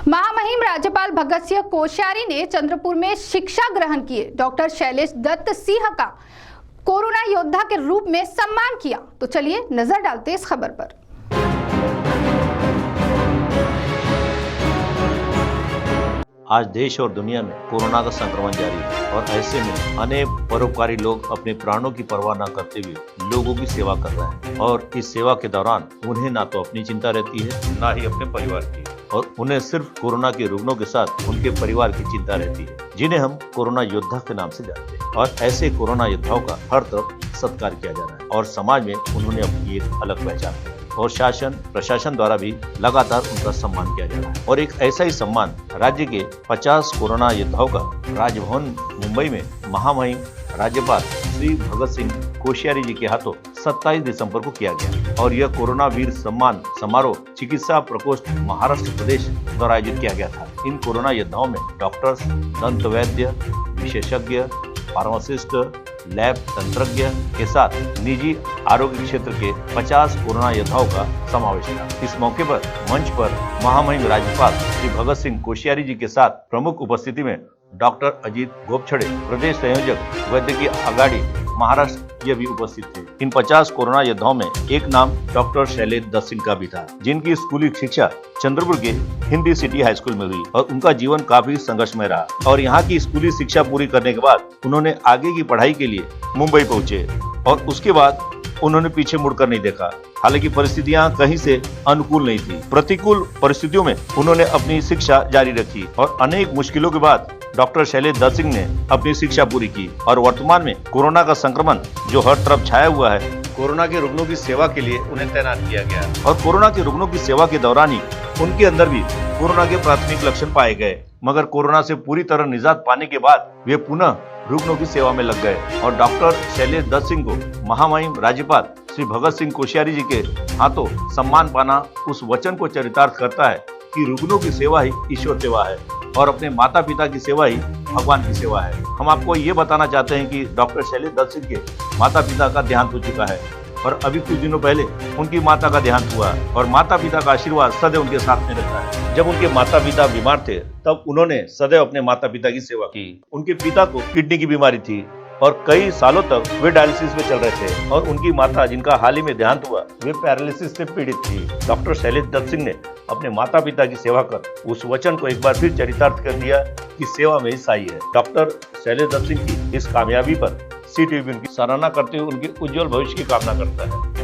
महामहिम राज्यपाल भगत सिंह कोश्यारी ने चंद्रपुर में शिक्षा ग्रहण किए डॉक्टर शैलेश दत्त सिंह का कोरोना योद्धा के रूप में सम्मान किया। तो चलिए नजर डालते इस खबर पर। आज देश और दुनिया में कोरोना का संक्रमण जारी है और ऐसे में अनेक परोपकारी लोग अपने प्राणों की परवाह न करते हुए लोगों की सेवा कर रहे हैं और इस सेवा के दौरान उन्हें ना तो अपनी चिंता रहती है ना ही अपने परिवार की, और उन्हें सिर्फ कोरोना के रुग्णों के साथ उनके परिवार की चिंता रहती है, जिन्हें हम कोरोना योद्धा के नाम से जानते हैं। और ऐसे कोरोना योद्धाओं का हर तरफ सत्कार किया जा रहा है और समाज में उन्होंने अपनी एक अलग पहचान दी और शासन प्रशासन द्वारा भी लगातार उनका सम्मान किया जा रहा है। और एक ऐसा ही सम्मान राज्य के 50 कोरोना योद्धाओं का राजभवन मुंबई में महामहिम राज्यपाल श्री भगत सिंह कोश्यारी जी के हाथों 27 दिसंबर को किया गया और यह कोरोना वीर सम्मान समारोह चिकित्सा प्रकोष्ठ महाराष्ट्र प्रदेश द्वारा आयोजित किया गया था। इन कोरोना योद्धाओं में डॉक्टर्स, दंत वैद्य, विशेषज्ञ, फार्मासिस्ट, लैब तंत्रज्ञ के साथ निजी आरोग्य क्षेत्र के 50 कोरोना योद्धाओं का समावेश था। इस मौके पर मंच पर महामहिम राज्यपाल श्री भगत सिंह कोश्यारी जी के साथ प्रमुख उपस्थिति में डॉक्टर अजीत गोपछड़े, प्रदेश संयोजक वैद्यकीय आघाड़ी महाराष्ट्र, ये भी उपस्थित थे। इन 50 कोरोना योद्धाओं में एक नाम डॉक्टर शैलेश दत्त सिंह का भी था, जिनकी स्कूली शिक्षा चंद्रपुर के हिंदी सिटी हाई स्कूल में हुई और उनका जीवन काफी संघर्षमय रहा और यहाँ की स्कूली शिक्षा पूरी करने के बाद उन्होंने आगे की पढ़ाई के लिए मुंबई पहुंचे और उसके बाद उन्होंने पीछे मुड़कर नहीं देखा। हालांकि परिस्थितियां कहीं से अनुकूल नहीं थी। प्रतिकूल परिस्थितियों में उन्होंने अपनी शिक्षा जारी रखी और अनेक मुश्किलों के बाद डॉक्टर शैलेश दत्त सिंह ने अपनी शिक्षा पूरी की और वर्तमान में कोरोना का संक्रमण जो हर तरफ छाया हुआ है, कोरोना के रुग्णों की सेवा के लिए उन्हें तैनात किया गया और कोरोना के रुग्णों की सेवा के दौरान ही उनके अंदर भी कोरोना के प्राथमिक लक्षण पाए गए, मगर कोरोना से पूरी तरह निजात पाने के बाद वे पुनः रुग्णों की सेवा में लग गए और डॉक्टर शैलेश दत्त सिंह को महामहिम राज्यपाल श्री भगत सिंह कोश्यारी जी के हाथों सम्मान पाना उस वचन को चरितार्थ करता है कि रुग्णों की सेवा ही ईश्वर सेवा है और अपने माता पिता की सेवा ही भगवान की सेवा है। हम आपको ये बताना चाहते हैं कि डॉक्टर शैलेश दत्त सिंह के माता पिता का देहांत हो चुका है और अभी कुछ दिनों पहले उनकी माता का देहांत हुआ और माता पिता का आशीर्वाद सदैव उनके साथ में रहता है। जब उनके माता पिता बीमार थे तब उन्होंने सदैव अपने माता पिता की सेवा की। उनके पिता को किडनी की बीमारी थी और कई सालों तक वे डायलिसिस में चल रहे थे और उनकी माता, जिनका हाल ही में देहांत हुआ, वे पैरालिसिस से पीड़ित थी। डॉक्टर शैलेश दत्त सिंह ने अपने माता पिता की सेवा कर उस वचन को एक बार फिर चरितार्थ कर दिया कि सेवा में ही साई है। डॉक्टर शैलेश दत्त सिंह की इस कामयाबी पर सी टीवी उनकी सराहना करते हुए उनके उज्जवल भविष्य की कामना करता है।